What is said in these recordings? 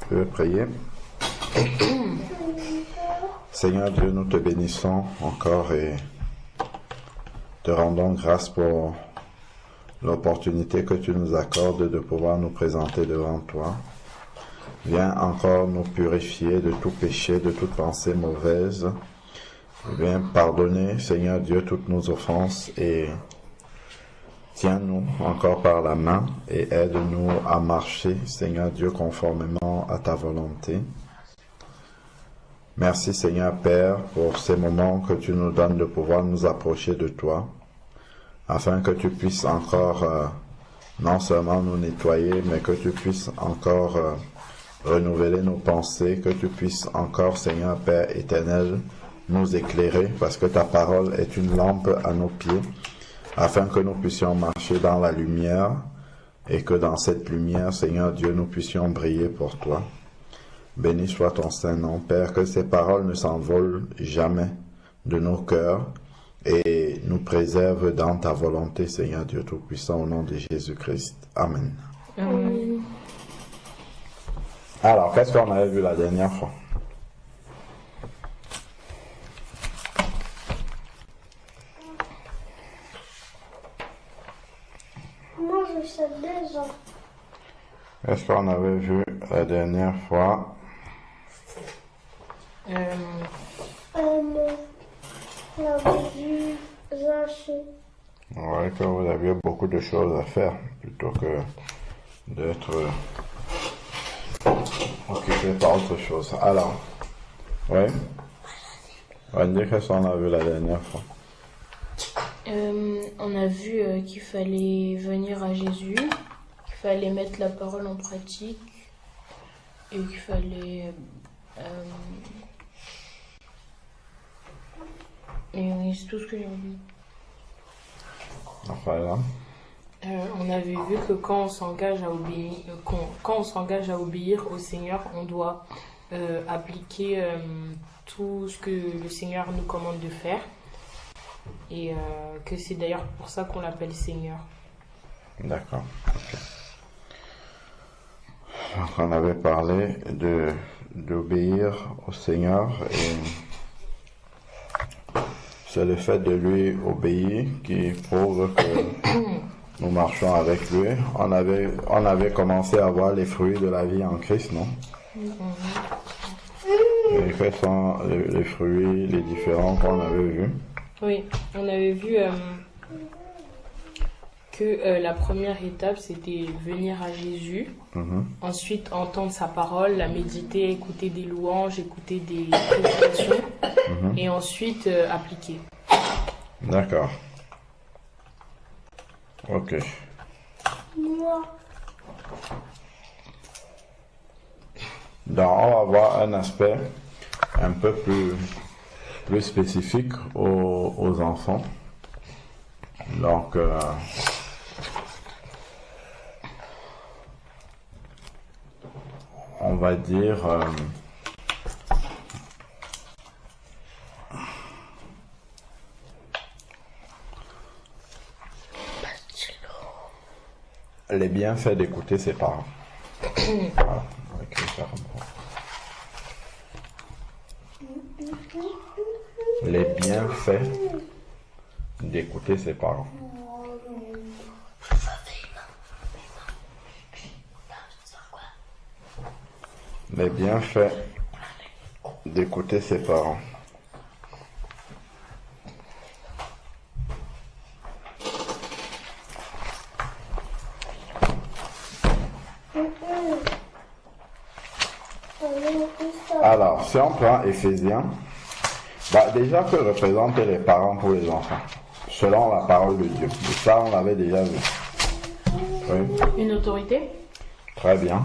Je vais prier. Seigneur Dieu, nous te bénissons encore et te rendons grâce pour l'opportunité que tu nous accordes de pouvoir nous présenter devant toi. Viens encore nous purifier de tout péché, de toute pensée mauvaise. Viens pardonner, Seigneur Dieu, toutes nos offenses et tiens-nous encore par la main et aide-nous à marcher, Seigneur Dieu, conformément à ta volonté. Merci, Seigneur Père, pour ces moments que tu nous donnes de pouvoir nous approcher de toi, afin que tu puisses encore non seulement nous nettoyer, mais que tu puisses encore renouveler nos pensées, que tu puisses encore, Seigneur Père éternel, nous éclairer, parce que ta parole est une lampe à nos pieds, afin que nous puissions marcher dans la lumière, et que dans cette lumière, Seigneur Dieu, nous puissions briller pour toi. Béni soit ton Saint-Nom, Père, que ces paroles ne s'envolent jamais de nos cœurs, et nous préserve dans ta volonté, Seigneur Dieu Tout-Puissant, au nom de Jésus-Christ. Amen. Amen. Alors, qu'est-ce qu'on avait vu la dernière fois? Moi, je sais déjà. Qu'est-ce qu'on avait vu la dernière fois? On avait vu Zaché. Ouais, que vous aviez beaucoup de choses à faire, plutôt que d'être occupé par autre chose. Alors, oui? On va dire qu'est-ce qu'on a vu la dernière fois? On a vu qu'il fallait venir à Jésus, qu'il fallait mettre la parole en pratique et qu'il fallait... et c'est tout ce que j'ai vu. Enfin, là. On avait vu que quand on s'engage à obéir, quand on s'engage à obéir au Seigneur, on doit appliquer tout ce que le Seigneur nous commande de faire. Et que c'est d'ailleurs pour ça qu'on l'appelle Seigneur. D'accord. Okay. Donc, on avait parlé d'obéir au Seigneur et c'est le fait de lui obéir qui prouve que nous marchons avec lui. On avait commencé à voir les fruits de la vie en Christ, non? Et quels sont les fruits, les différents qu'on avait vus? Oui, on avait vu que la première étape, c'était venir à Jésus. Ensuite, entendre sa parole, la méditer, écouter des louanges, écouter des prédications. Et ensuite, appliquer. D'accord. Ok. Moi. Donc, on va voir un aspect un peu plus spécifique aux enfants. Donc, on va dire les bienfaits d'écouter ses parents. Voilà, on va écrire ça comme ça. Les bienfaits d'écouter ses parents. Les bienfaits d'écouter ses parents. Alors, si on prend Éphésiens, déjà que représentent les parents pour les enfants, selon la parole de Dieu. Et ça, on l'avait déjà vu. Oui. Une autorité? Très bien.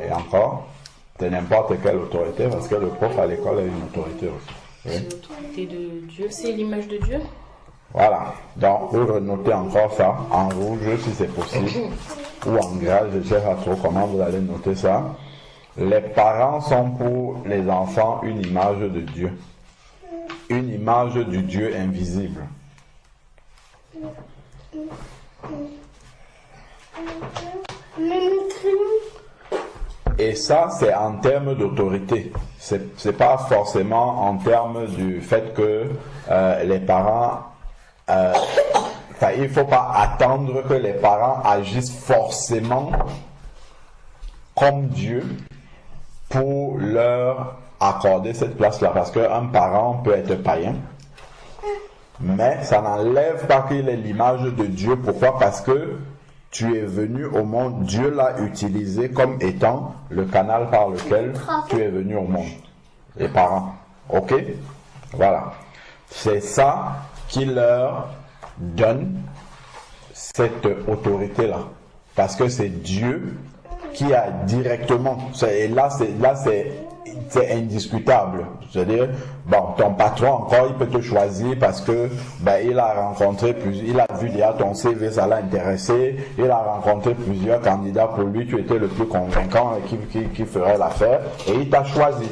Et encore, de n'importe quelle autorité, parce que le prof à l'école a une autorité aussi. Oui. C'est l'autorité de Dieu, c'est l'image de Dieu. Voilà. Donc, vous notez encore ça en rouge si c'est possible, ou en gras, je ne sais pas trop comment vous allez noter ça. Les parents sont pour les enfants une image de Dieu. Une image du Dieu invisible. Et ça, c'est en termes d'autorité. C'est pas forcément en termes du fait que les parents... il faut pas attendre que les parents agissent forcément comme Dieu pour leur accorder cette place-là. Parce qu'un parent peut être païen, mais ça n'enlève pas qu'il est l'image de Dieu. Pourquoi? Parce que tu es venu au monde, Dieu l'a utilisé comme étant le canal par lequel tu es venu au monde. Les parents. Ok? Voilà. C'est ça qui leur donne cette autorité-là. Parce que c'est Dieu qui a directement... Et là, c'est indiscutable. C'est-à-dire, bon, ton patron encore, il peut te choisir parce que il a rencontré il a vu déjà ton CV, ça l'a intéressé, il a rencontré plusieurs candidats pour lui, tu étais le plus convaincant et qui ferait l'affaire, et il t'a choisi.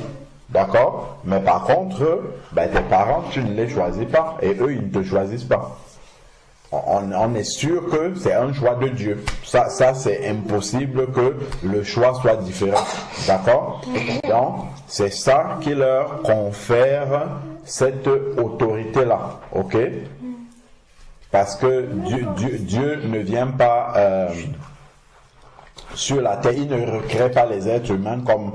D'accord? Mais par contre, tes parents, tu ne les choisis pas, et eux, ils ne te choisissent pas. On est sûr que c'est un choix de Dieu. Ça c'est impossible que le choix soit différent. D'accord? Donc, c'est ça qui leur confère cette autorité-là. Ok? Parce que Dieu ne vient pas sur la terre, il ne recrée pas les êtres humains comme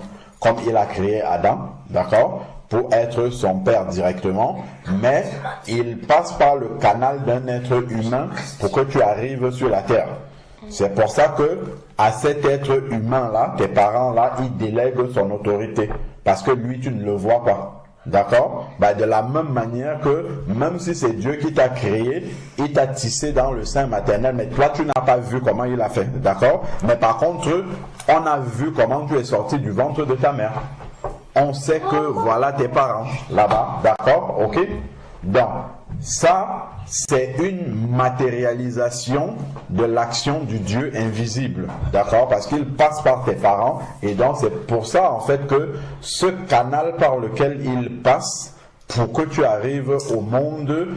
il a créé Adam. D'accord? Pour être son père directement, mais il passe par le canal d'un être humain pour que tu arrives sur la terre. C'est pour ça que à cet être humain-là, tes parents-là, ils délèguent son autorité, parce que lui, tu ne le vois pas. D'accord? De la même manière que, même si c'est Dieu qui t'a créé, il t'a tissé dans le sein maternel, mais toi, tu n'as pas vu comment il a fait. D'accord? Mais par contre, on a vu comment tu es sorti du ventre de ta mère. On sait que voilà tes parents là-bas, d'accord, ok? Donc, ça, c'est une matérialisation de l'action du Dieu invisible, d'accord? Parce qu'il passe par tes parents, et donc c'est pour ça, en fait, que ce canal par lequel il passe, pour que tu arrives au monde,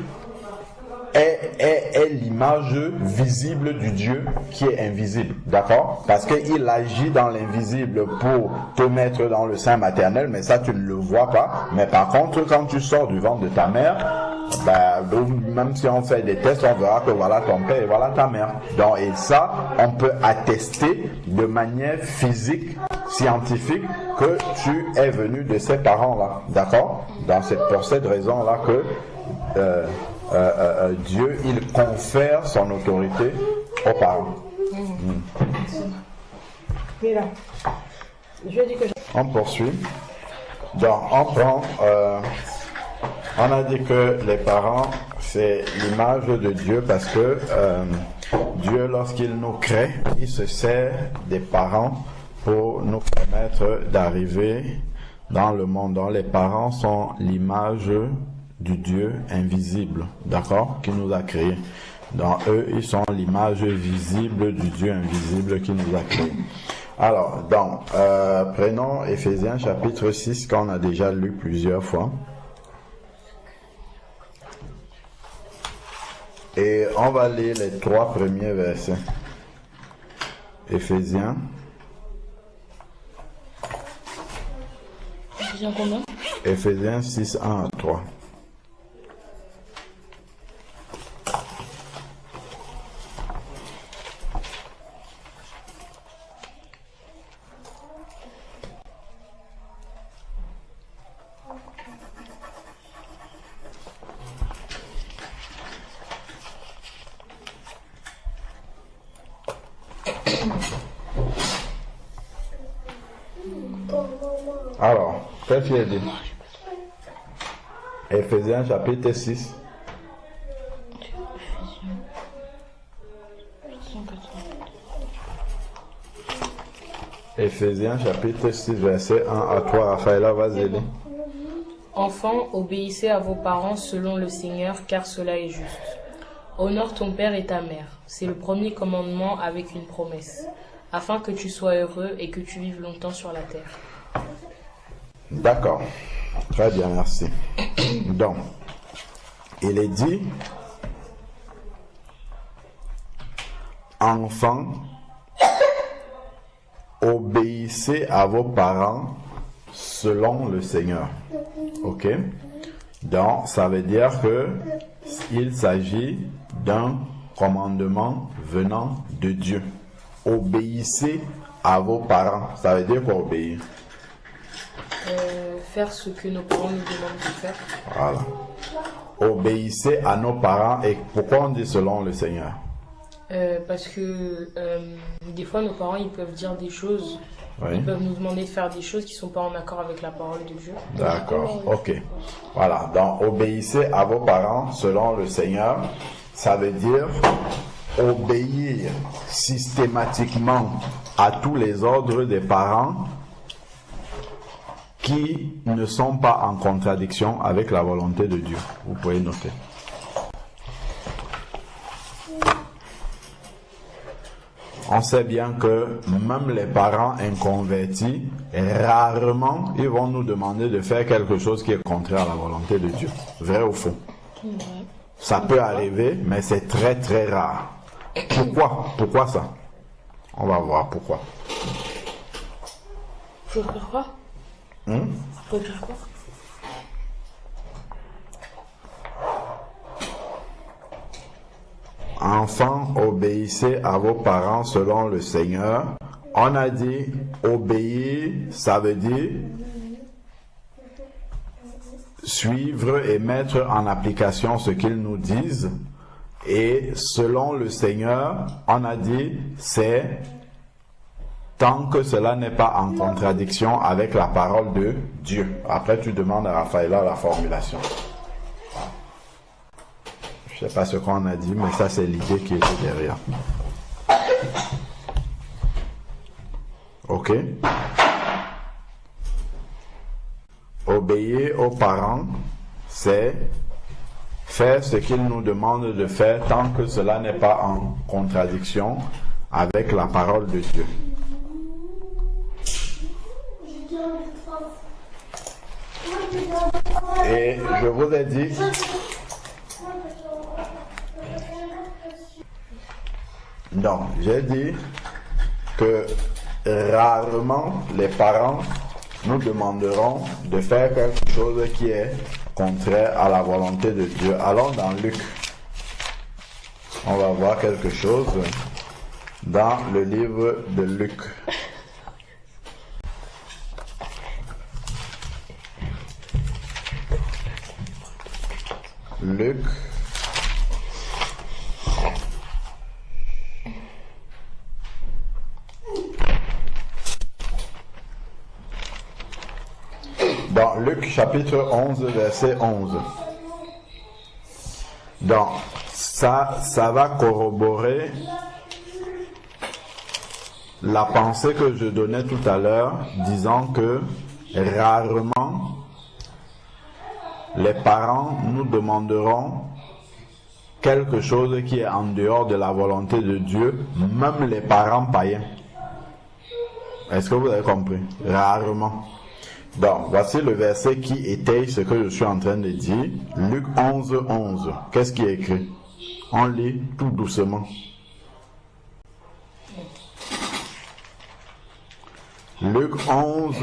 est l'image visible du Dieu qui est invisible, d'accord? Parce qu'il agit dans l'invisible pour te mettre dans le sein maternel, mais ça tu ne le vois pas. Mais par contre, quand tu sors du ventre de ta mère, même si on fait des tests, on verra que voilà ton père et voilà ta mère. Donc, et ça, on peut attester de manière physique, scientifique, que tu es venu de ces parents-là, d'accord? Donc c'est pour cette raison-là que Dieu, il confère son autorité aux parents. On poursuit. Donc, on prend... on a dit que les parents, c'est l'image de Dieu parce que Dieu, lorsqu'il nous crée, il se sert des parents pour nous permettre d'arriver dans le monde. Donc, les parents sont l'image du Dieu invisible, d'accord, qui nous a créés. Donc eux, ils sont l'image visible du Dieu invisible qui nous a créés. Alors, donc, prenons Éphésiens chapitre 6 qu'on a déjà lu plusieurs fois. Et on va lire les 3 premiers versets. Éphésiens. Éphésiens combien? Éphésiens 6, 1 à 3. Alors, qu'est-ce qu'il a dit? Éphésiens chapitre 6. Éphésiens chapitre 6, verset 1 à 3. Raphaël, vas-y. Enfants, obéissez à vos parents selon le Seigneur, car cela est juste. Honore ton père et ta mère. C'est le premier commandement avec une promesse, afin que tu sois heureux et que tu vives longtemps sur la terre. D'accord. Très bien, merci. Donc, il est dit, enfants, obéissez à vos parents selon le Seigneur. Ok? Donc, ça veut dire que il s'agit d'un commandement venant de Dieu. Obéissez à vos parents. Ça veut dire quoi, obéir? Faire ce que nos parents nous demandent de faire. Voilà. Obéissez à nos parents. Et pourquoi on dit selon le Seigneur? Parce que des fois, nos parents, ils peuvent dire des choses. Oui. Ils peuvent nous demander de faire des choses qui ne sont pas en accord avec la parole de Dieu. D'accord, ok. Voilà, donc obéissez à vos parents selon le Seigneur. Ça veut dire obéir systématiquement à tous les ordres des parents qui ne sont pas en contradiction avec la volonté de Dieu. Vous pouvez noter. On sait bien que même les parents inconvertis, rarement, ils vont nous demander de faire quelque chose qui est contraire à la volonté de Dieu. Vrai ou faux? Ça peut arriver, mais c'est très très rare. Pourquoi? Pourquoi ça? On va voir pourquoi. Faut faire quoi? Faut faire quoi? Enfants, obéissez à vos parents selon le Seigneur. On a dit obéir, ça veut dire suivre et mettre en application ce qu'ils nous disent. Et selon le Seigneur, on a dit c'est tant que cela n'est pas en contradiction avec la parole de Dieu. Après, tu demandes à Raphaëla la formulation. Je ne sais pas ce qu'on a dit, mais ça c'est l'idée qui était derrière. Ok? Obéir aux parents, c'est faire ce qu'ils nous demandent de faire tant que cela n'est pas en contradiction avec la parole de Dieu. Et je vous ai dit, non, j'ai dit que rarement les parents nous demanderont de faire quelque chose qui est contraire à la volonté de Dieu. Allons dans Luc. On va voir quelque chose dans le livre de Luc. Luc. Dans Luc chapitre 11, verset 11. Donc, ça va corroborer la pensée que je donnais tout à l'heure, disant que rarement les parents nous demanderont quelque chose qui est en dehors de la volonté de Dieu, même les parents païens. Est-ce que vous avez compris? Rarement. Donc, voici le verset qui étaye ce que je suis en train de dire. Luc 11, 11. Qu'est-ce qui est écrit? On lit tout doucement. Luc 11,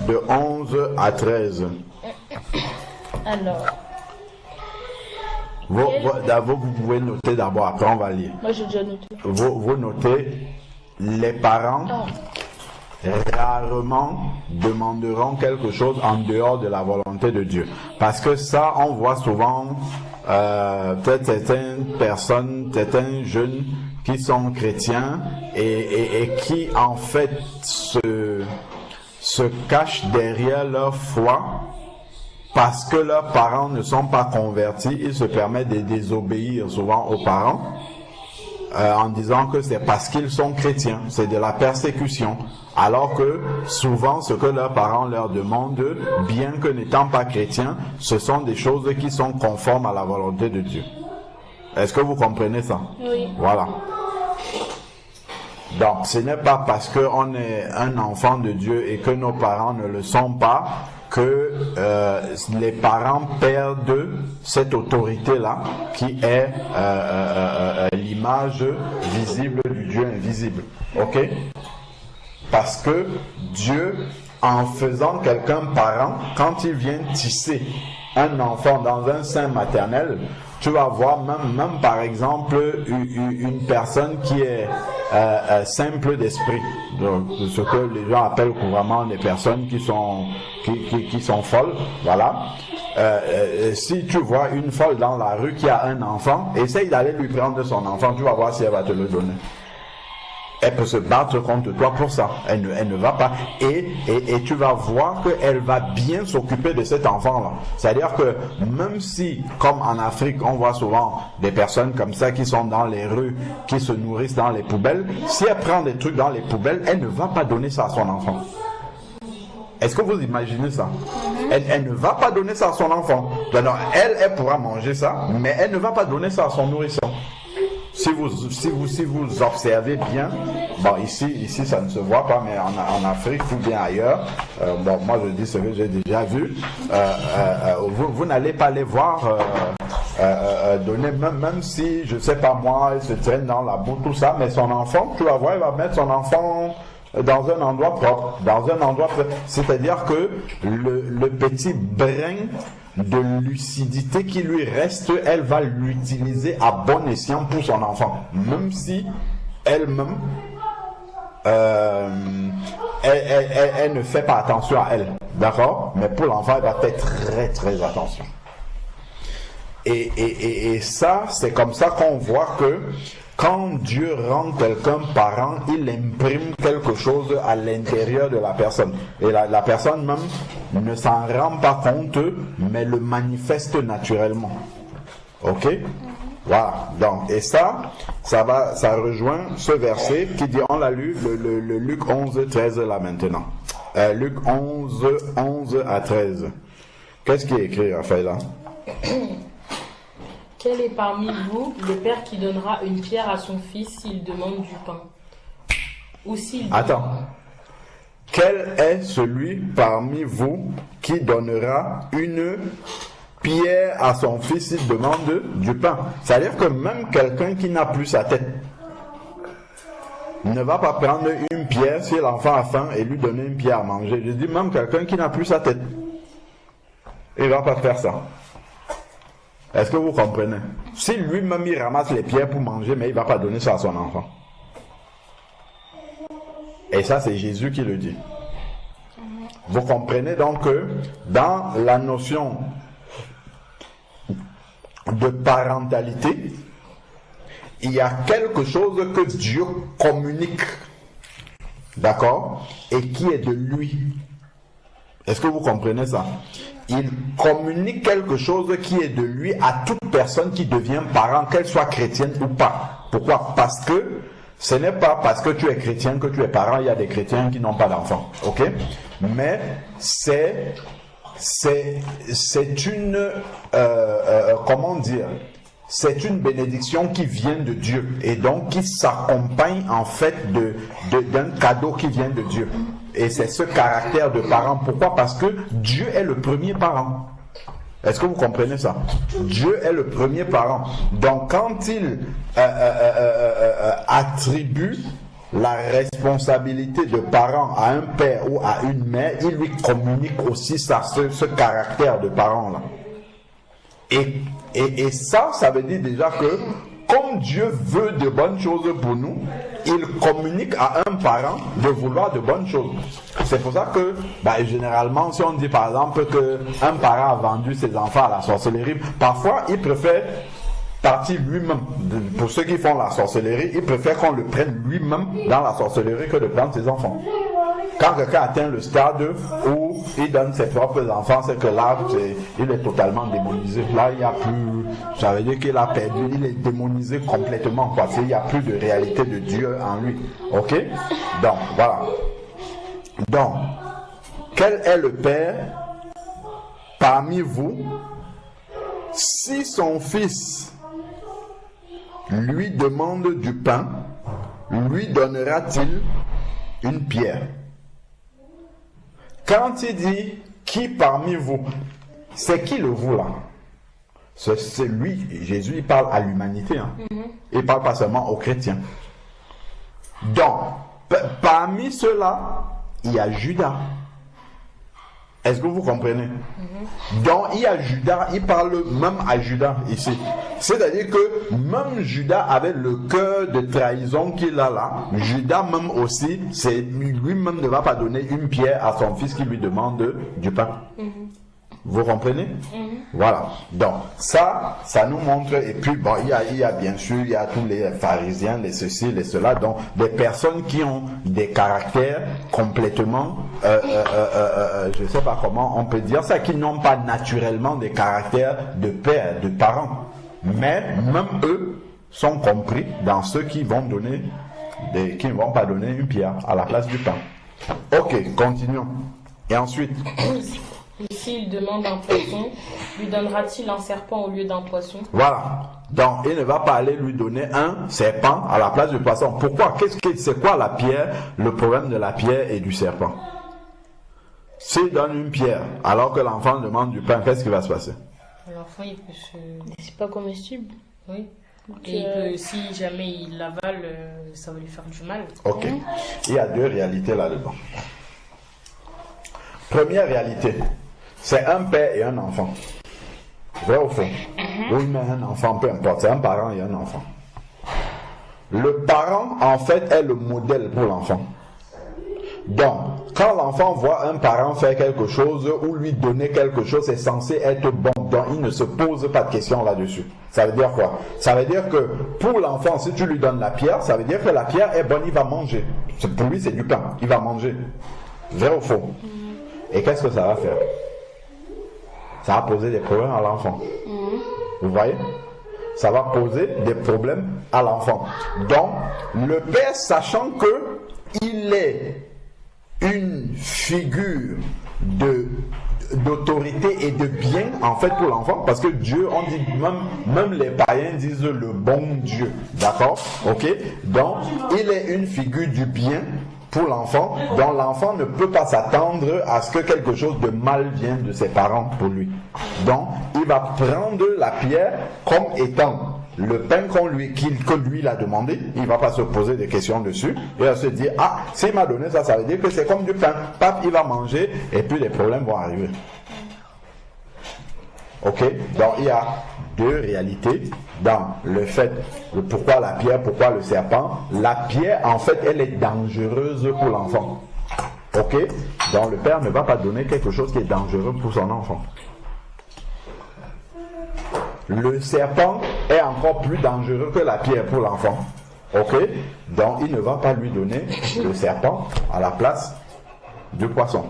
de 11 à 13. Alors, Vous pouvez noter d'abord, après on va lire. moi j'ai déjà noté. Vous notez, les parents rarement demanderont quelque chose en dehors de la volonté de Dieu. Parce que ça, on voit souvent peut-être certaines personnes, certains jeunes qui sont chrétiens et qui en fait se cachent derrière leur foi parce que leurs parents ne sont pas convertis. Ils se permettent de désobéir souvent aux parents en disant que c'est parce qu'ils sont chrétiens, c'est de la persécution. Alors que souvent ce que leurs parents leur demandent, bien que n'étant pas chrétiens, ce sont des choses qui sont conformes à la volonté de Dieu. Est-ce que vous comprenez ça? Oui. Voilà. Donc ce n'est pas parce qu'on est un enfant de Dieu et que nos parents ne le sont pas que les parents perdent cette autorité-là qui est l'image visible du Dieu invisible. Ok? Parce que Dieu, en faisant quelqu'un parent, quand il vient tisser un enfant dans un sein maternel, tu vas voir même par exemple une personne qui est simple d'esprit, donc ce que les gens appellent couramment des personnes qui sont folles, voilà. Si tu vois une folle dans la rue qui a un enfant, essaye d'aller lui prendre son enfant, tu vas voir si elle va te le donner. Elle peut se battre contre toi pour ça. Elle ne va pas. Et tu vas voir qu'elle va bien s'occuper de cet enfant-là. C'est-à-dire que même si, comme en Afrique, on voit souvent des personnes comme ça qui sont dans les rues, qui se nourrissent dans les poubelles, si elle prend des trucs dans les poubelles, elle ne va pas donner ça à son enfant. Est-ce que vous imaginez ça? Elle ne va pas donner ça à son enfant. Donc, elle pourra manger ça, mais elle ne va pas donner ça à son nourrisson. Si vous observez bien, bon ici ça ne se voit pas, mais en Afrique ou bien ailleurs, bon moi je dis ce que j'ai déjà vu, vous n'allez pas les voir donner, même si je sais pas moi, il se traîne dans la boue, tout ça, mais son enfant, tu vas voir, il va mettre son enfant dans un endroit propre, c'est-à-dire que le petit brin de lucidité qui lui reste, elle va l'utiliser à bon escient pour son enfant, même si elle-même elle ne fait pas attention à elle, d'accord, mais pour l'enfant elle va faire très très attention. Et ça, c'est comme ça qu'on voit que quand Dieu rend quelqu'un parent, il imprime quelque chose à l'intérieur de la personne. Et la personne même ne s'en rend pas compte, mais le manifeste naturellement. Ok? Voilà. Donc, et ça rejoint ce verset qui dit, on l'a lu, le Luc 11, 13 là maintenant. Luc 11, 11 à 13. Qu'est-ce qui est écrit, Raphaël, là? Quel est parmi vous le père qui donnera une pierre à son fils s'il demande du pain? Ou s'il... Attends. Quel est celui parmi vous qui donnera une pierre à son fils s'il demande du pain? C'est-à-dire que même quelqu'un qui n'a plus sa tête ne va pas prendre une pierre si l'enfant a faim et lui donner une pierre à manger. Je dis même quelqu'un qui n'a plus sa tête. Il ne va pas faire ça. Est-ce que vous comprenez? Si lui-même il ramasse les pierres pour manger, mais il ne va pas donner ça à son enfant. Et ça, c'est Jésus qui le dit. Vous comprenez donc que dans la notion de parentalité, il y a quelque chose que Dieu communique, d'accord, et qui est de lui. Est-ce que vous comprenez ça? Il communique quelque chose qui est de lui à toute personne qui devient parent, qu'elle soit chrétienne ou pas. Pourquoi? Parce que ce n'est pas parce que tu es chrétien que tu es parent. Il y a des chrétiens qui n'ont pas d'enfants. Ok? Mais c'est une comment dire? C'est une bénédiction qui vient de Dieu et donc qui s'accompagne en fait d'un cadeau qui vient de Dieu. Et c'est ce caractère de parent. Pourquoi? Parce que Dieu est le premier parent. Est-ce que vous comprenez ça? Dieu est le premier parent. Donc quand il attribue la responsabilité de parent à un père ou à une mère, il lui communique aussi ça, ce caractère de parent-là. Et ça veut dire déjà que comme Dieu veut de bonnes choses pour nous, il communique à un parent de vouloir de bonnes choses. C'est pour ça que, généralement, si on dit par exemple qu'un parent a vendu ses enfants à la sorcellerie, parfois il préfère partir lui-même. Pour ceux qui font la sorcellerie, il préfère qu'on le prenne lui-même dans la sorcellerie que de prendre ses enfants. Quand quelqu'un atteint le stade où il donne ses propres enfants, c'est que là, il est totalement démonisé. Là, il n'y a plus, ça veut dire qu'il a perdu, il est démonisé complètement, quoi. Il n'y a plus de réalité de Dieu en lui. Ok? Donc, voilà. Donc, quel est le père parmi vous, si son fils lui demande du pain, lui donnera-t-il une pierre? Quand il dit qui parmi vous, c'est qui le vous là? C'est lui, Jésus, il parle à l'humanité. Hein. Il ne parle pas seulement aux chrétiens. Donc, Parmi ceux-là, il y a Judas. Est-ce que vous comprenez? Donc, il y a Judas, il parle même à Judas ici. C'est-à-dire que même Judas avait le cœur de trahison qu'il a là. Judas même aussi, lui-même ne va pas donner une pierre à son fils qui lui demande du pain. Vous comprenez? Voilà. Donc, ça nous montre, et puis, bon, il y a bien sûr, il y a tous les pharisiens, les ceci, les cela, donc, des personnes qui ont des caractères complètement, je ne sais pas comment on peut dire ça, qui n'ont pas naturellement des caractères de père, de parents. Mais, même eux sont compris dans ceux qui vont donner, qui ne vont pas donner une pierre à la place du pain. Ok, continuons. Et ensuite, Ici, il demande un poisson. Lui donnera-t-il un serpent au lieu d'un poisson? voilà. Donc, il ne va pas aller lui donner un serpent à la place du poisson. Pourquoi? C'est quoi la pierre? Le problème de la pierre et du serpent. S'il donne une pierre, alors que l'enfant demande du pain, qu'est-ce qui va se passer? L'enfant, il peut se... C'est pas comestible. Oui. Et il peut, si jamais il l'avale, ça va lui faire du mal. Ok. Il y a deux réalités là-dedans. Première réalité, c'est un père et un enfant. Vrai ou faux? Oui, mais un enfant, peu importe. C'est un parent et un enfant. Le parent, en fait, est le modèle pour l'enfant. Donc, quand l'enfant voit un parent faire quelque chose ou lui donner quelque chose, c'est censé être bon. Donc, il ne se pose pas de questions là-dessus. Ça veut dire quoi? Ça veut dire que pour l'enfant, si tu lui donnes la pierre, ça veut dire que la pierre est bonne, il va manger. Pour lui, c'est du pain. Il va manger. Vrai ou faux? Et qu'est-ce que ça va faire? Ça va poser des problèmes à l'enfant. Vous voyez? Ça va poser des problèmes à l'enfant. Donc, le père, sachant que il est une figure d'autorité et de bien, en fait, pour l'enfant, parce que Dieu, on dit, même les païens disent le bon Dieu. D'accord? Ok? Donc, il est une figure du bien pour l'enfant, dont l'enfant ne peut pas s'attendre à ce que quelque chose de mal vienne de ses parents pour lui. Donc, il va prendre la pierre comme étant le pain que lui a demandé. Il ne va pas se poser des questions dessus. Il va se dire, ah, s'il m'a donné ça, ça veut dire que c'est comme du pain. Pap, il va manger et puis les problèmes vont arriver. Ok? Donc, il y a deux réalités dans le fait de pourquoi la pierre, pourquoi le serpent. La pierre, en fait, elle est dangereuse pour l'enfant. Ok? Donc, le père ne va pas donner quelque chose qui est dangereux pour son enfant. Le serpent est encore plus dangereux que la pierre pour l'enfant. Ok? Donc, il ne va pas lui donner le serpent à la place du poisson.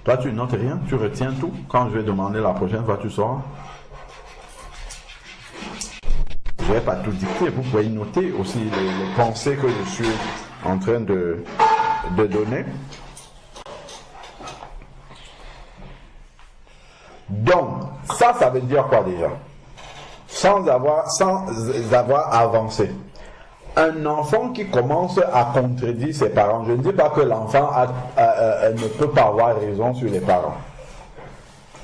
Toi, tu notes rien, tu retiens tout. Quand je vais demander la prochaine fois, tu sors. Je ne vais pas tout dicter. Vous pouvez noter aussi les pensées que je suis en train de donner. Donc, ça veut dire quoi déjà? Sans avoir avancé. Un enfant qui commence à contredire ses parents, je ne dis pas que l'enfant ne peut pas avoir raison sur les parents.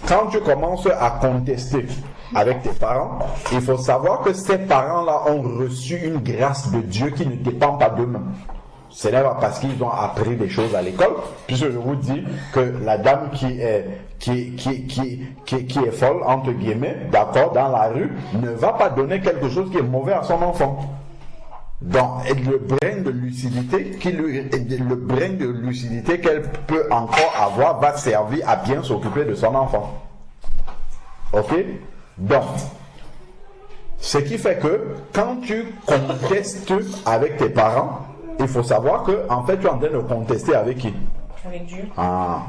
Quand tu commences à contester avec tes parents, il faut savoir que ces parents-là ont reçu une grâce de Dieu qui ne dépend pas d'eux-mêmes. Ce n'est pas parce qu'ils ont appris des choses à l'école, puisque je vous dis que la dame qui est folle, entre guillemets, d'accord, dans la rue, ne va pas donner quelque chose qui est mauvais à son enfant. Donc, le brin de lucidité qu'elle peut encore avoir va servir à bien s'occuper de son enfant. Ok? Donc, ce qui fait que quand tu contestes avec tes parents, il faut savoir que en fait tu es en train de contester avec qui? Avec Dieu. Ah,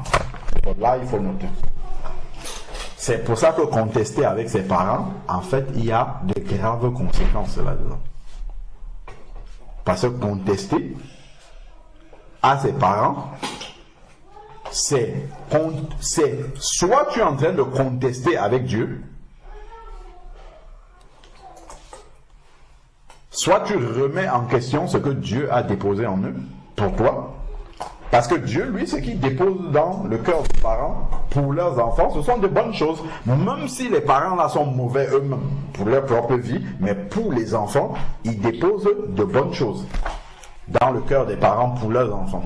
là il faut noter. C'est pour ça que contester avec ses parents, en fait, il y a de graves conséquences là-dedans. Parce que contester à ses parents, c'est soit tu es en train de contester avec Dieu, soit tu remets en question ce que Dieu a déposé en eux pour toi. Parce que Dieu, lui, ce qu'il dépose dans le cœur des parents pour leurs enfants, ce sont de bonnes choses. Même si les parents là sont mauvais eux-mêmes pour leur propre vie, mais pour les enfants, il dépose de bonnes choses. dans le cœur des parents pour leurs enfants.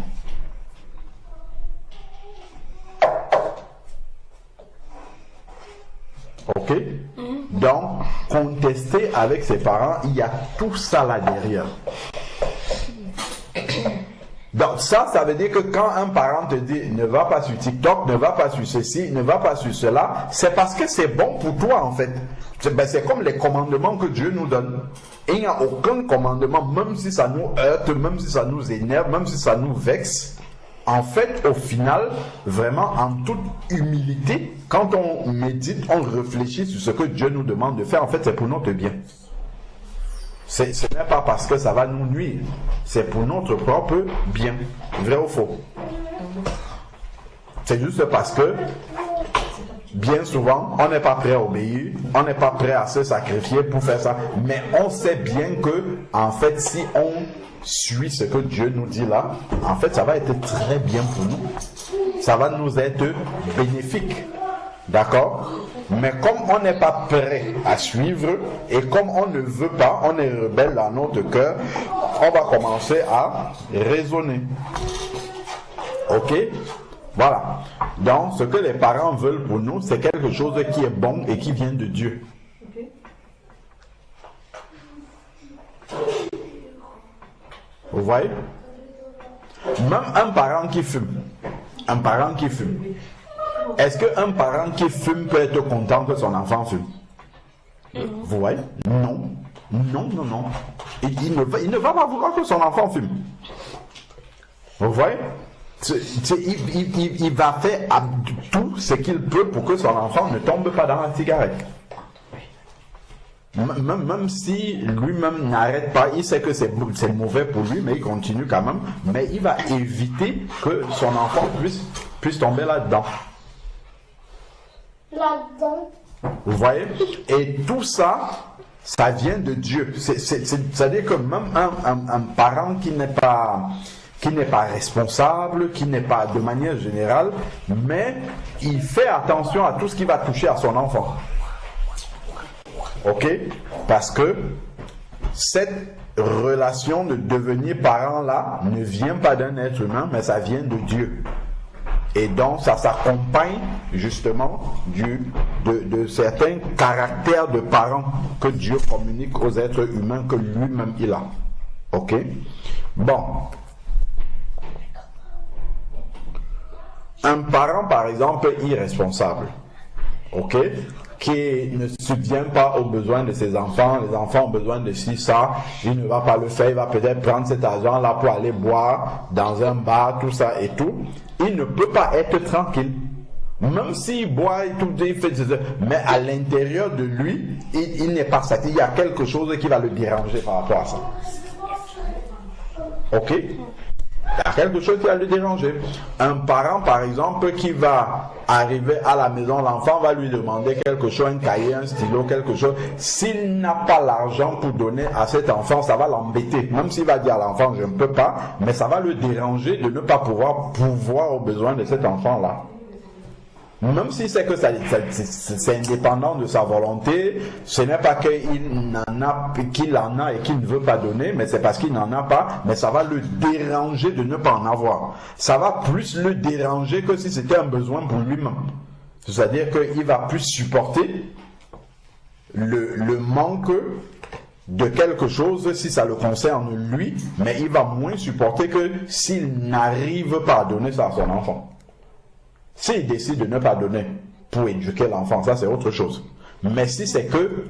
Ok? Donc, contester avec ses parents, il y a tout ça là derrière. Donc ça veut dire que quand un parent te dit ne va pas sur TikTok, ne va pas sur ceci, ne va pas sur cela, c'est parce que c'est bon pour toi en fait. C'est comme les commandements que Dieu nous donne. Et il n'y a aucun commandement, même si ça nous heurte, même si ça nous énerve, même si ça nous vexe. En fait, au final, vraiment en toute humilité, quand on médite, on réfléchit sur ce que Dieu nous demande de faire, en fait c'est pour notre bien. Ce n'est pas parce que ça va nous nuire, c'est pour notre propre bien. Vrai ou faux? C'est juste parce que, bien souvent, on n'est pas prêt à obéir, on n'est pas prêt à se sacrifier pour faire ça. Mais on sait bien que, en fait, si on suit ce que Dieu nous dit là, en fait, ça va être très bien pour nous. Ça va nous être bénéfique. D'accord? Mais comme on n'est pas prêt à suivre et comme on ne veut pas, on est rebelle dans notre cœur, on va commencer à raisonner. Ok? Voilà. Donc, ce que les parents veulent pour nous, c'est quelque chose qui est bon et qui vient de Dieu. Vous voyez? Même un parent qui fume, est-ce qu'un parent qui fume peut être content que son enfant fume? Vous voyez? Non. Il ne va pas vouloir que son enfant fume. Vous voyez? Il va faire tout ce qu'il peut pour que son enfant ne tombe pas dans la cigarette. Même si lui-même n'arrête pas, il sait que c'est mauvais pour lui, mais il continue quand même. Mais il va éviter que son enfant puisse tomber là-dedans. Vous voyez? Et tout ça, ça vient de Dieu. C'est-à-dire que même un parent qui n'est pas responsable, qui n'est pas de manière générale, mais il fait attention à tout ce qui va toucher à son enfant. Ok? Parce que cette relation de devenir parent là ne vient pas d'un être humain, mais ça vient de Dieu. Et donc ça s'accompagne justement de certains caractères de parents que Dieu communique aux êtres humains que lui-même il a. Ok? Bon. Un parent par exemple irresponsable. Ok? Qui ne subvient pas aux besoins de ses enfants, les enfants ont besoin de ci, ça, il ne va pas le faire, il va peut-être prendre cet argent-là pour aller boire dans un bar, tout ça et tout. Il ne peut pas être tranquille. Même s'il boit et tout, il fait, mais à l'intérieur de lui, il n'est pas satisfait. Il y a quelque chose qui va le déranger par rapport à ça. Ok? Il y a quelque chose qui va le déranger. Un parent, par exemple, qui va arriver à la maison, l'enfant va lui demander quelque chose, un cahier, un stylo, quelque chose. S'il n'a pas l'argent pour donner à cet enfant, ça va l'embêter. Même s'il va dire à l'enfant, je ne peux pas, mais ça va le déranger de ne pas pouvoir aux besoins de cet enfant-là. Même si c'est que c'est indépendant de sa volonté, ce n'est pas qu'il en a et qu'il ne veut pas donner, mais c'est parce qu'il n'en a pas, mais ça va le déranger de ne pas en avoir. Ça va plus le déranger que si c'était un besoin pour lui-même. C'est-à-dire qu'il va plus supporter le manque de quelque chose si ça le concerne lui, mais il va moins supporter que s'il n'arrive pas à donner ça à son enfant. S'il décide de ne pas donner pour éduquer l'enfant, ça c'est autre chose. Mais si c'est que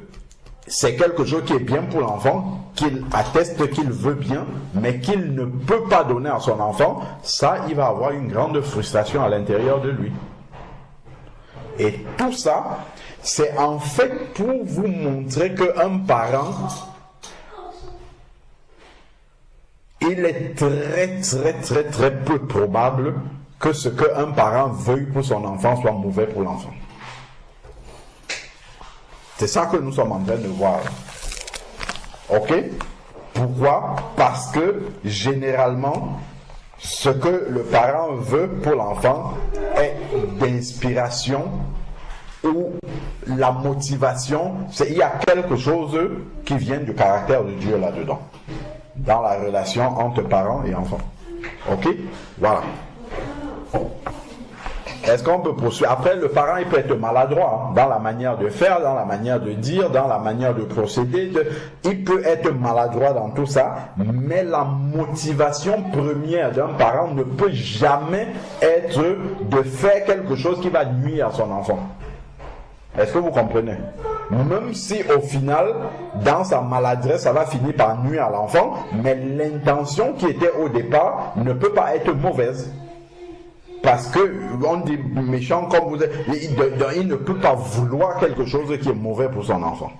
c'est quelque chose qui est bien pour l'enfant, qu'il atteste qu'il veut bien, mais qu'il ne peut pas donner à son enfant, ça, il va avoir une grande frustration à l'intérieur de lui. Et tout ça, c'est en fait pour vous montrer qu'un parent, il est très peu probable que ce qu'un parent veuille pour son enfant soit mauvais pour l'enfant. C'est ça que nous sommes en train de voir. Ok? Pourquoi? Parce que généralement, ce que le parent veut pour l'enfant est d'inspiration ou la motivation. Il y a quelque chose qui vient du caractère de Dieu là-dedans. dans la relation entre parents et enfants. Ok? Voilà. Est-ce qu'on peut poursuivre? Après, le parent, il peut être maladroit, hein, dans la manière de faire, dans la manière de dire, dans la manière de procéder. Il peut être maladroit dans tout ça, mais la motivation première d'un parent ne peut jamais être de faire quelque chose qui va nuire à son enfant. Est-ce que vous comprenez? Même si au final, dans sa maladresse, ça va finir par nuire à l'enfant, mais l'intention qui était au départ ne peut pas être mauvaise. Parce que on dit méchant comme vous êtes, il ne peut pas vouloir quelque chose qui est mauvais pour son enfant.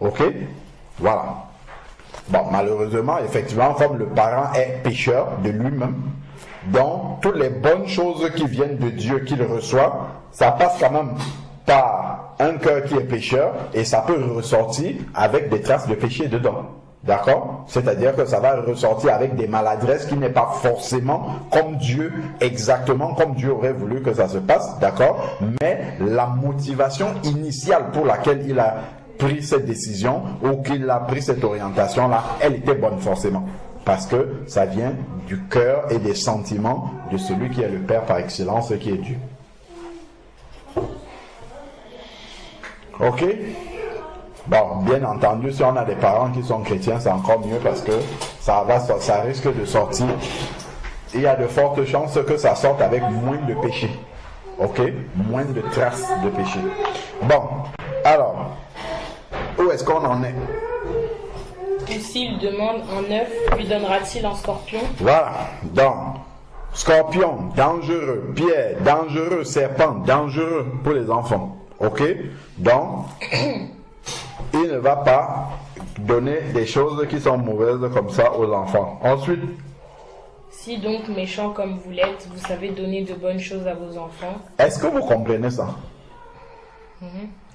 Ok? Voilà. Bon, malheureusement, effectivement, comme le parent est pécheur de lui-même, donc toutes les bonnes choses qui viennent de Dieu qu'il reçoit, ça passe quand même par un cœur qui est pécheur et ça peut ressortir avec des traces de péché dedans. D'accord? C'est-à-dire que ça va ressortir avec des maladresses qui n'est pas forcément comme Dieu, exactement comme Dieu aurait voulu que ça se passe. D'accord? Mais la motivation initiale pour laquelle il a pris cette décision ou qu'il a pris cette orientation-là, elle était bonne forcément. Parce que ça vient du cœur et des sentiments de celui qui est le Père par excellence et qui est Dieu. Ok? Bon, bien entendu, si on a des parents qui sont chrétiens, c'est encore mieux parce que ça risque de sortir. Il y a de fortes chances que ça sorte avec moins de péché. Ok? Moins de traces de péché. Bon, alors, où est-ce qu'on en est? Et s'il demande un œuf, lui donnera-t-il un scorpion? Voilà, donc, scorpion, dangereux, pierre, dangereux, serpent, dangereux pour les enfants. Ok? Donc, il ne va pas donner des choses qui sont mauvaises comme ça aux enfants. Ensuite, si donc méchant comme vous l'êtes, vous savez donner de bonnes choses à vos enfants. Est-ce que vous comprenez ça?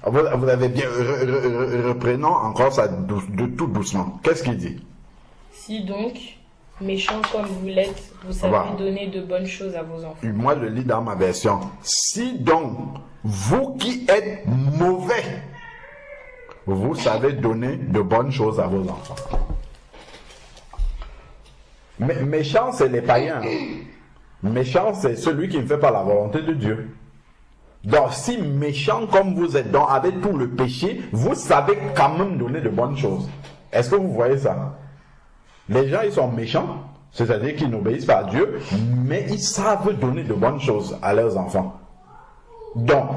Vous avez bien... reprenons encore ça tout doucement. Qu'est-ce qu'il dit? Si donc, méchant comme vous l'êtes, vous savez donner de bonnes choses à vos enfants. Moi, je lis dans ma version. Si donc, vous qui êtes mauvais, vous savez donner de bonnes choses à vos enfants. Méchant, c'est les païens. Méchant, c'est celui qui ne fait pas la volonté de Dieu. Donc, si méchant comme vous êtes, donc avec tout le péché, vous savez quand même donner de bonnes choses. Est-ce que vous voyez ça? Les gens, ils sont méchants, c'est-à-dire qu'ils n'obéissent pas à Dieu, mais ils savent donner de bonnes choses à leurs enfants. Donc,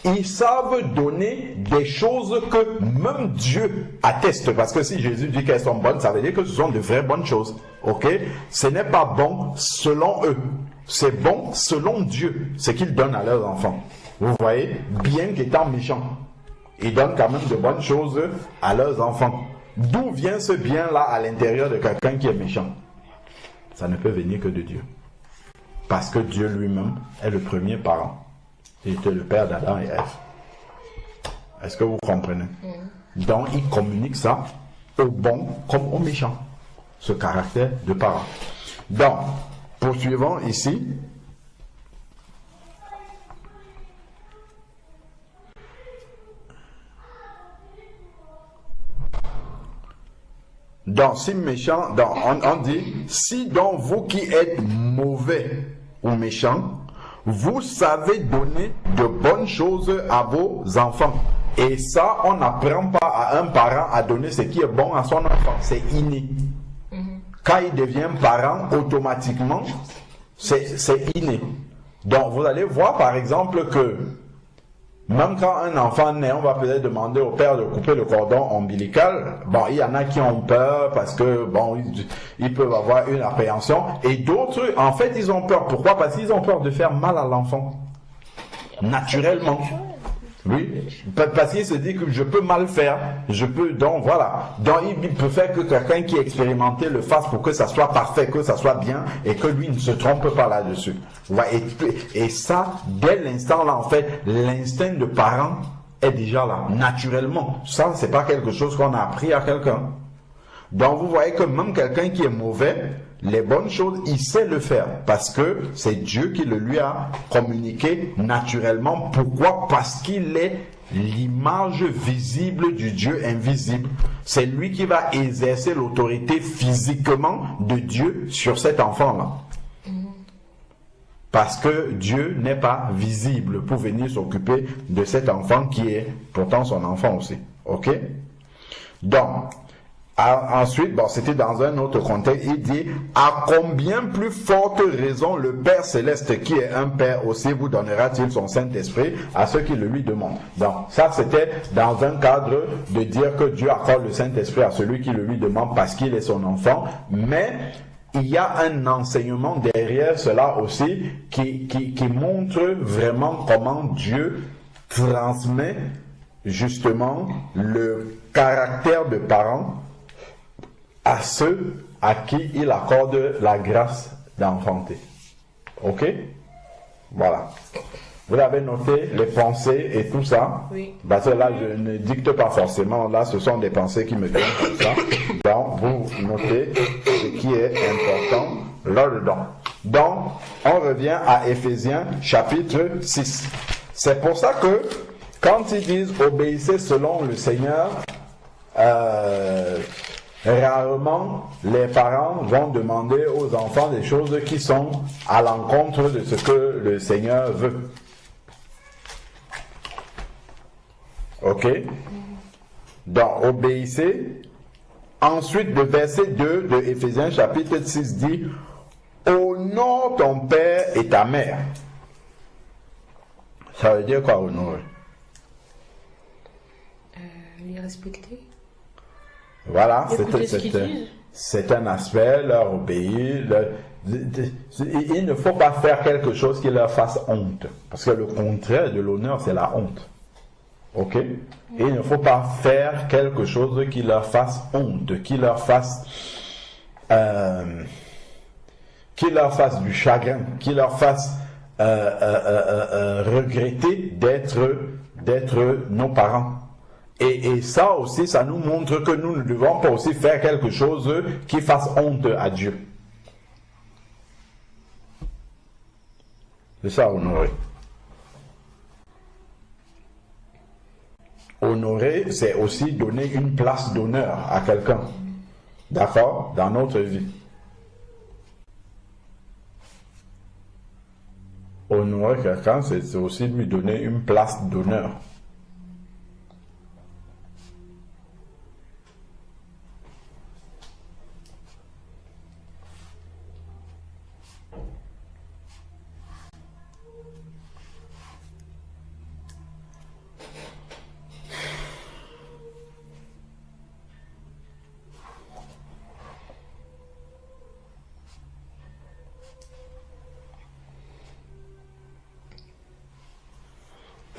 ils savent donner des choses que même Dieu atteste. Parce que si Jésus dit qu'elles sont bonnes, ça veut dire que ce sont de vraies bonnes choses. Ok? Ce n'est pas bon selon eux. C'est bon selon Dieu, ce qu'ils donnent à leurs enfants. Vous voyez? Bien qu'étant méchants, ils donnent quand même de bonnes choses à leurs enfants. D'où vient ce bien-là à l'intérieur de quelqu'un qui est méchant? Ça ne peut venir que de Dieu. Parce que Dieu lui-même est le premier parent. Il était le père d'Adam et Ève. Est-ce que vous comprenez? Donc, il communique ça aux bons comme aux méchants. Ce caractère de parent. Donc, poursuivons ici. Donc, si méchant, donc, on dit, si donc vous qui êtes mauvais ou méchants, vous savez donner de bonnes choses à vos enfants. Et ça, on n'apprend pas à un parent à donner ce qui est bon à son enfant. C'est inné. Quand il devient parent, automatiquement, c'est inné. Donc, vous allez voir, par exemple, que même quand un enfant naît, on va peut-être demander au père de couper le cordon ombilical. Bon, il y en a qui ont peur parce que, bon, ils peuvent avoir une appréhension. Et d'autres, en fait, ils ont peur. Pourquoi? Parce qu'ils ont peur de faire mal à l'enfant. Naturellement. Oui. Parce qu'il se dit que je peux mal faire. Je peux, donc voilà. Donc, il peut faire que quelqu'un qui est expérimenté le fasse pour que ça soit parfait, que ça soit bien et que lui ne se trompe pas là-dessus. Et ça, dès l'instant là, en fait, l'instinct de parent est déjà là, naturellement. Ça, c'est pas quelque chose qu'on a appris à quelqu'un. Donc, vous voyez que même quelqu'un qui est mauvais, les bonnes choses, il sait le faire parce que c'est Dieu qui le lui a communiqué naturellement. Pourquoi? Parce qu'il est l'image visible du Dieu invisible. C'est lui qui va exercer l'autorité physiquement de Dieu sur cet enfant-là. Parce que Dieu n'est pas visible pour venir s'occuper de cet enfant qui est pourtant son enfant aussi. Ok? Donc, ensuite, bon, c'était dans un autre contexte, il dit, à combien plus forte raison le Père Céleste, qui est un Père aussi, vous donnera-t-il son Saint-Esprit à ceux qui le lui demandent. Donc, ça c'était dans un cadre de dire que Dieu accorde le Saint-Esprit à celui qui le lui demande parce qu'il est son enfant, mais il y a un enseignement derrière cela aussi qui montre vraiment comment Dieu transmet justement le caractère de parent à ceux à qui il accorde la grâce d'enfanter. Ok? Voilà. Vous avez noté les pensées et tout ça? Oui. Parce que là, je ne dicte pas forcément. Là, ce sont des pensées qui me viennent comme ça. Donc, vous notez ce qui est important là-dedans. Donc, on revient à Éphésiens chapitre 6. C'est pour ça que, quand ils disent « obéissez selon le Seigneur », rarement les parents vont demander aux enfants des choses qui sont à l'encontre de ce que le Seigneur veut. Ok? Donc, obéissez. Ensuite, le verset 2 de Éphésiens chapitre 6 dit « honore ton père et ta mère ». Ça veut dire quoi, honorer? Les respecter. Voilà, Écoutez ce qu'ils disent. c'est un aspect, leur obéir. Il ne faut pas faire quelque chose qui leur fasse honte. Parce que le contraire de l'honneur, c'est la honte. Ok? Et il ne faut pas faire quelque chose qui leur fasse honte, qui leur fasse du chagrin, qui leur fasse regretter d'être nos parents. Et ça aussi, ça nous montre que nous ne devons pas aussi faire quelque chose qui fasse honte à Dieu. C'est ça, honorer. Honorer, c'est aussi donner une place d'honneur à quelqu'un. D'accord? Dans notre vie. Honorer quelqu'un, c'est aussi lui donner une place d'honneur.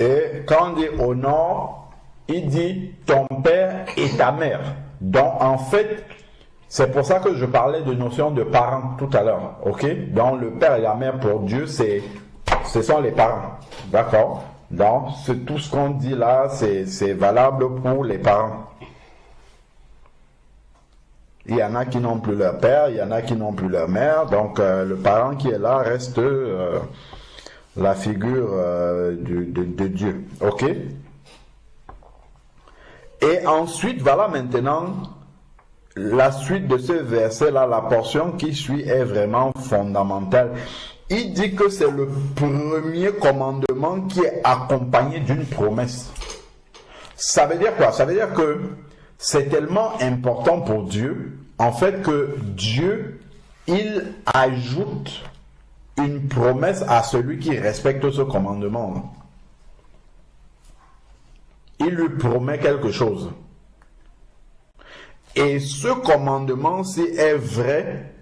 Et quand on dit honore, il dit ton père et ta mère. Donc en fait, c'est pour ça que je parlais de notion de parents tout à l'heure. Ok? Donc le père et la mère pour Dieu, ce sont les parents. D'accord? Donc tout ce qu'on dit là, c'est valable pour les parents. Il y en a qui n'ont plus leur père, il y en a qui n'ont plus leur mère. Donc le parent qui est là reste la figure de Dieu. Ok? Et ensuite, voilà maintenant la suite de ce verset-là, la portion qui suit est vraiment fondamentale. Il dit que c'est le premier commandement qui est accompagné d'une promesse. Ça veut dire quoi? Ça veut dire que c'est tellement important pour Dieu, en fait, que Dieu, il ajoute une promesse à celui qui respecte ce commandement. Il lui promet quelque chose. Et ce commandement-ci est vrai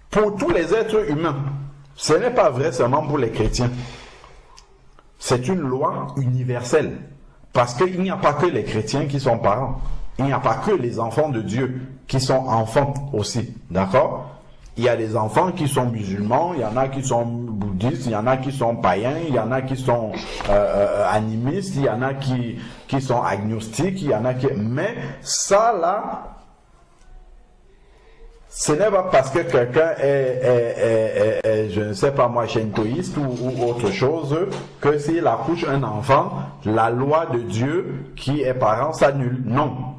pour tous les êtres humains. Ce n'est pas vrai seulement pour les chrétiens. C'est une loi universelle. Parce qu'il n'y a pas que les chrétiens qui sont parents. Il n'y a pas que les enfants de Dieu qui sont enfants aussi. D'accord? Il y a des enfants qui sont musulmans, il y en a qui sont bouddhistes, il y en a qui sont païens, il y en a qui sont animistes, il y en a qui sont agnostiques, il y en a qui... Mais ça là, ce n'est pas parce que quelqu'un est, je ne sais pas moi, shintoïste ou autre chose, que s'il accouche un enfant, la loi de Dieu qui est parent s'annule. Non.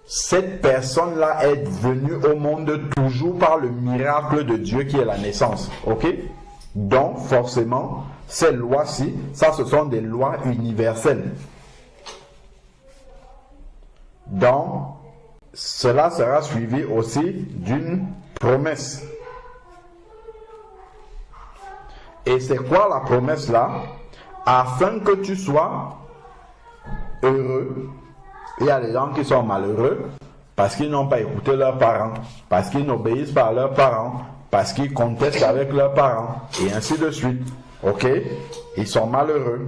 Cette personne-là est venue au monde toujours par le miracle de Dieu qui est la naissance. Ok? Donc, forcément, ces lois-ci, ça, ce sont des lois universelles. Donc, cela sera suivi aussi d'une promesse. Et c'est quoi la promesse là? Afin que tu sois heureux. Il y a des gens qui sont malheureux parce qu'ils n'ont pas écouté leurs parents, parce qu'ils n'obéissent pas à leurs parents, parce qu'ils contestent avec leurs parents, et ainsi de suite. Ok? Ils sont malheureux.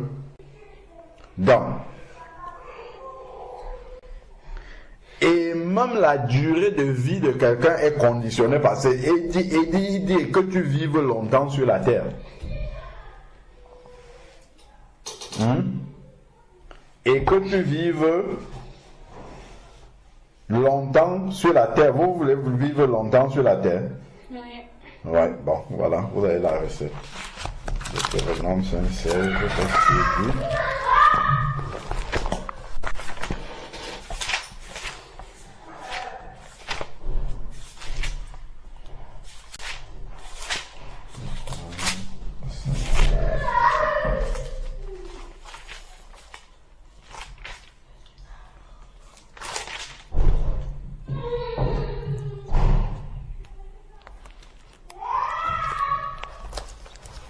Donc, et même la durée de vie de quelqu'un est conditionnée par ça. Il dit que tu vives longtemps sur la terre. Et que tu vives longtemps sur la terre. Vous voulez vivre longtemps sur la terre? Oui. Ouais, bon, voilà, vous avez la recette. Deutéronome 5, 16, qu'est-ce qu'il dit?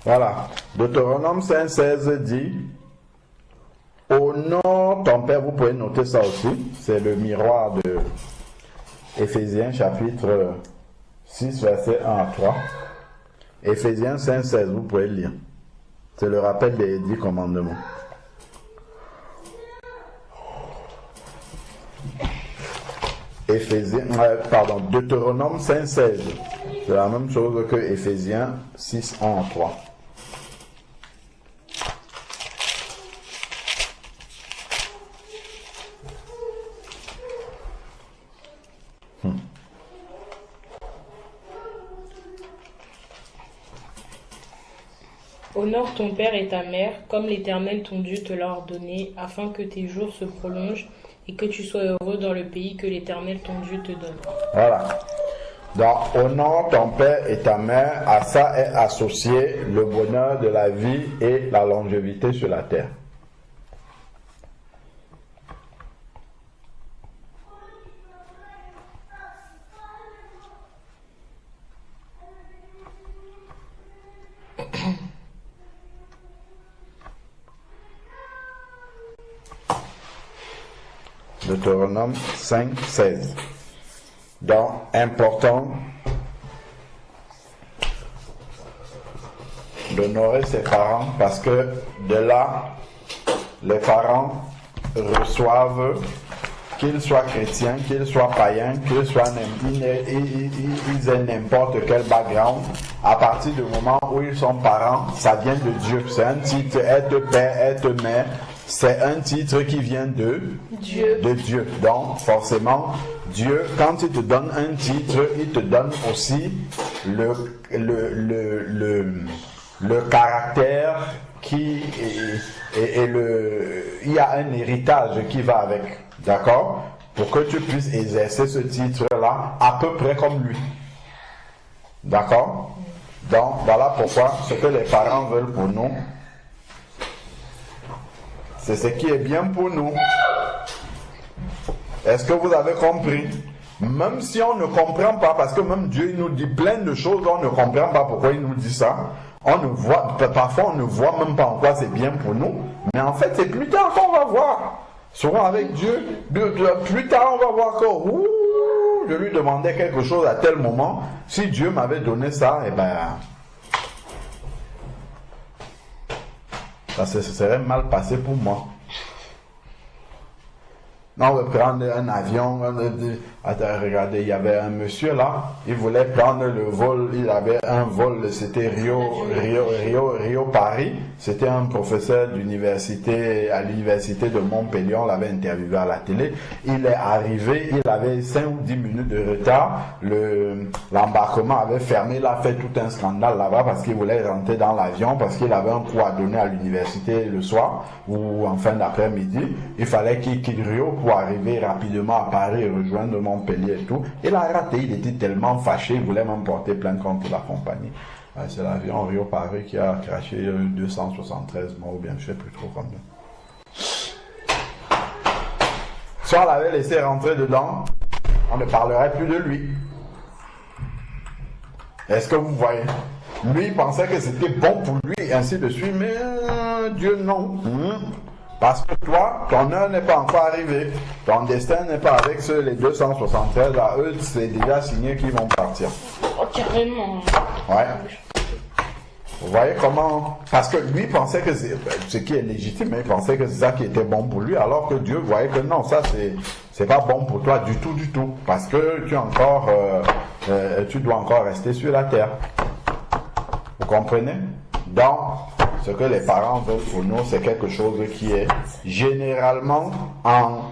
Voilà. Deutéronome 5,16 dit: honore ton père, vous pouvez noter ça aussi. C'est le miroir de Éphésiens chapitre 6, verset 1 à 3. Éphésiens 5,16, vous pouvez le lire. C'est le rappel des 10 commandements. Deutéronome 5,16. C'est la même chose que Éphésiens 6, 1 à 3. Honore ton père et ta mère, comme l'Éternel ton Dieu te l'a ordonné, afin que tes jours se prolongent et que tu sois heureux dans le pays que l'Éternel ton Dieu te donne. Voilà. Donc, honore ton père et ta mère, à ça est associé le bonheur de la vie et la longévité sur la terre. Deutéronome 5, 16. Donc, important d'honorer ses parents parce que de là, les parents reçoivent, qu'ils soient chrétiens, qu'ils soient païens, qu'ils soient ils aient n'importe quel background, à partir du moment où ils sont parents, ça vient de Dieu. C'est un titre, être père, être mère. C'est un titre qui vient de Dieu. Donc, forcément, Dieu, quand il te donne un titre, il te donne aussi le caractère il y a un héritage qui va avec. D'accord? Pour que tu puisses exercer ce titre-là à peu près comme lui. D'accord? Donc, voilà pourquoi ce que les parents veulent pour nous, c'est ce qui est bien pour nous. Est-ce que vous avez compris? Même si on ne comprend pas, parce que même Dieu il nous dit plein de choses, on ne comprend pas pourquoi il nous dit ça. Parfois on ne voit même pas en quoi c'est bien pour nous. Mais en fait, c'est plus tard qu'on va voir. Souvent avec Dieu, plus tard on va voir que je lui demandais quelque chose à tel moment. Si Dieu m'avait donné ça, ça se serait mal passé pour moi. on veut prendre un avion. Attends, regardez, il y avait un monsieur là, il voulait prendre le vol, il avait un vol, c'était Rio-Paris. C'était un professeur d'université, à l'université de Montpellier, on l'avait interviewé à la télé. Il est arrivé, il avait 5 ou 10 minutes de retard, l'embarquement avait fermé, il a fait tout un scandale là-bas parce qu'il voulait rentrer dans l'avion, parce qu'il avait un cours à donner à l'université le soir ou en fin d'après-midi. Il fallait qu'il quitte Rio pour arriver rapidement à Paris et rejoindre Montpellier et tout. Il a raté, il était tellement fâché, il voulait même porter plainte contre la compagnie. C'est l'avion Rio-Paris qui a craché 273 morts, ou bien je ne sais plus trop combien. Si on l'avait laissé rentrer dedans, on ne parlerait plus de lui. Est-ce que vous voyez? Lui il pensait que c'était bon pour lui, et ainsi de suite, mais Dieu non. Parce que toi, ton heure n'est pas encore arrivée. Ton destin n'est pas avec ceux, les 273, à eux, c'est déjà signé qu'ils vont partir. Oh, carrément. Ouais. Vous voyez comment... Parce que lui pensait que c'est... Ce qui est légitime, il pensait que c'est ça qui était bon pour lui, alors que Dieu voyait que non, ça c'est pas bon pour toi du tout. Parce que tu dois encore rester sur la terre. Vous comprenez? Donc, ce que les parents veulent pour nous, c'est quelque chose qui est généralement en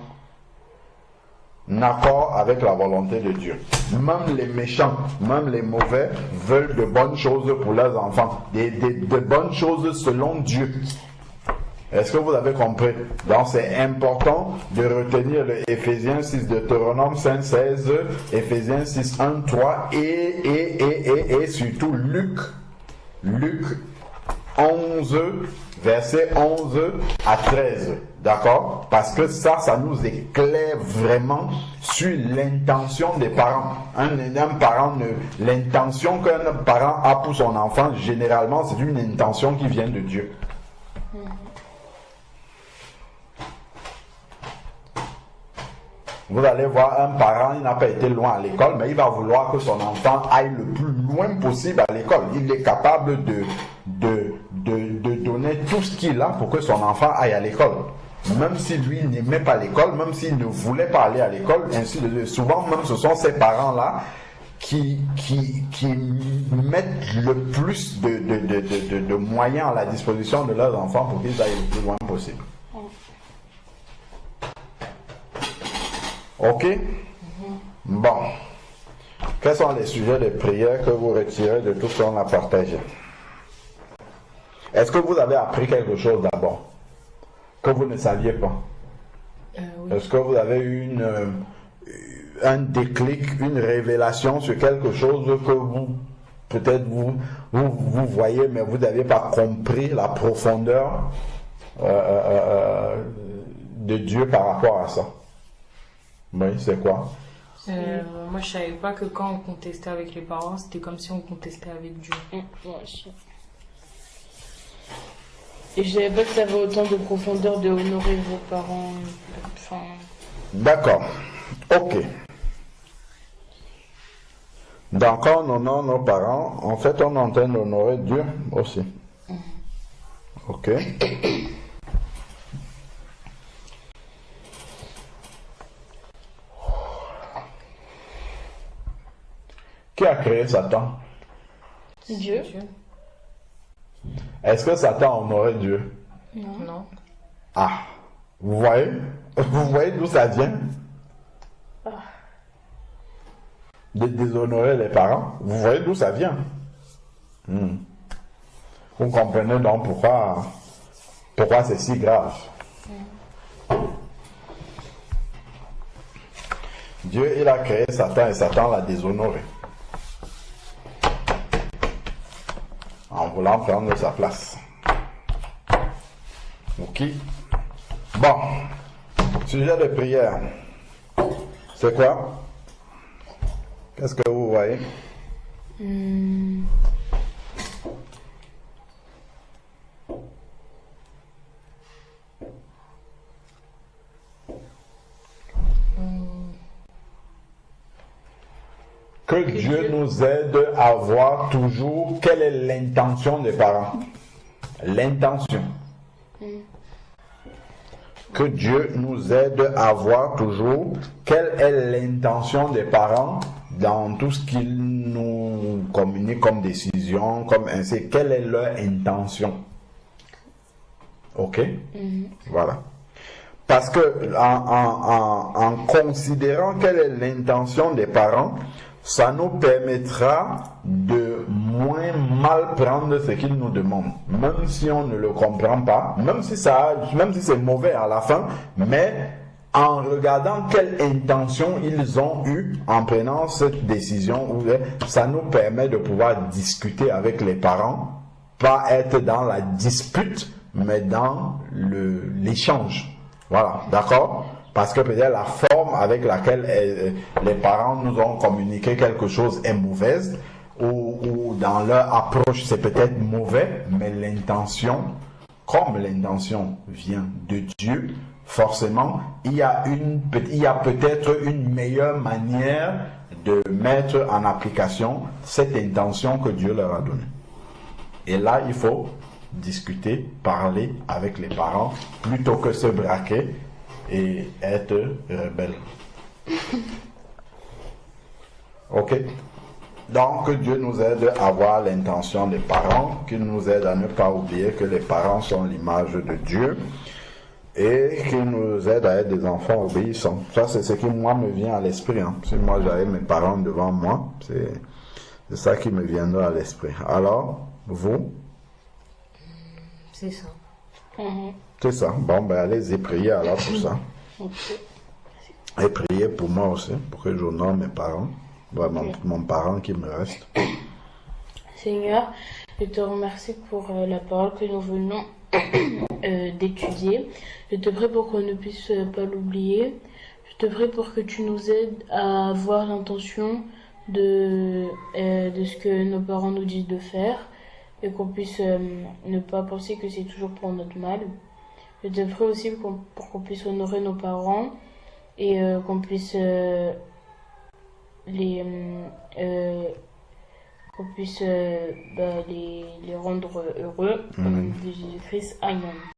accord avec la volonté de Dieu. Même les méchants, même les mauvais veulent de bonnes choses pour leurs enfants, de bonnes choses selon Dieu. Est-ce que vous avez compris? Donc c'est important de retenir le Éphésiens 6, Deutéronome 5, 16, Éphésiens 6, 1, 3 et surtout Luc 11, verset 11 à 13. D'accord? Parce que ça nous éclaire vraiment sur l'intention des parents. L'intention qu'un parent a pour son enfant, généralement, c'est une intention qui vient de Dieu. Vous allez voir un parent, il n'a pas été loin à l'école, mais il va vouloir que son enfant aille le plus loin possible à l'école. Il est capable de donner tout ce qu'il a pour que son enfant aille à l'école. Même si lui n'aimait pas l'école, même s'il ne voulait pas aller à l'école, ainsi de suite. Souvent, même ce sont ces parents-là qui mettent le plus de moyens à la disposition de leurs enfants pour qu'ils aillent le plus loin possible. Ok? Bon. Quels sont les sujets de prière que vous retirez de tout ce qu'on a partagé? Est-ce que vous avez appris quelque chose d'abord que vous ne saviez pas? Oui. Est-ce que vous avez eu un déclic, une révélation sur quelque chose que peut-être vous voyez, mais vous n'aviez pas compris la profondeur de Dieu par rapport à ça? Oui, c'est quoi? Moi, je savais pas que quand on contestait avec les parents, c'était comme si on contestait avec Dieu. Et je savais pas que ça avait autant de profondeur de honorer vos parents. Enfin... D'accord. Ok. Donc, quand on honore nos parents, en fait, on est en train d'honorer Dieu aussi. Ok. Qui a créé Satan? Dieu. Est-ce que Satan a honoré Dieu? Non. Ah, vous voyez? Vous voyez d'où ça vient? De déshonorer les parents. Vous voyez d'où ça vient? Vous comprenez donc pourquoi c'est si grave. Dieu, il a créé Satan et Satan l'a déshonoré. En voulant prendre sa place. Ok. Bon. Sujet de prière. C'est quoi? Qu'est-ce que vous voyez? Que Dieu nous aide à voir toujours quelle est l'intention des parents. L'intention. que Dieu nous aide à voir toujours quelle est l'intention des parents dans tout ce qu'ils nous communiquent comme décision, comme ainsi, quelle est leur intention. Ok? Voilà. Parce que en considérant quelle est l'intention des parents, ça nous permettra de moins mal prendre ce qu'ils nous demandent, même si on ne le comprend pas, même si c'est mauvais à la fin, mais en regardant quelle intention ils ont eu en prenant cette décision, ça nous permet de pouvoir discuter avec les parents, pas être dans la dispute, mais dans l'échange. Voilà, d'accord? Parce que peut-être la forme avec laquelle les parents nous ont communiqué quelque chose est mauvaise, ou dans leur approche c'est peut-être mauvais, mais l'intention, comme l'intention vient de Dieu, forcément, il y a peut-être une meilleure manière de mettre en application cette intention que Dieu leur a donnée. Et là, il faut discuter, parler avec les parents, plutôt que se braquer et être rebelle. Ok? Donc, Dieu nous aide à voir l'intention des parents, qu'il nous aide à ne pas oublier que les parents sont l'image de Dieu et qu'il nous aide à être des enfants obéissants. Ça, c'est ce qui, moi, me vient à l'esprit. Hein. Si moi, j'avais mes parents devant moi, c'est ça qui me viendra à l'esprit. Alors, vous? C'est ça. C'est ça. Bon, ben allez-y, priez alors pour ça. Et priez pour moi aussi, pour que j'honore mes parents. Vraiment, mon parent qui me reste. Seigneur, je te remercie pour la parole que nous venons d'étudier. Je te prie pour qu'on ne puisse pas l'oublier. Je te prie pour que tu nous aides à avoir l'intention de ce que nos parents nous disent de faire et qu'on puisse ne pas penser que c'est toujours pour notre mal. Je te prie aussi pour qu'on puisse honorer nos parents et qu'on puisse les rendre heureux. Au nom de Jésus-Christ. Amen.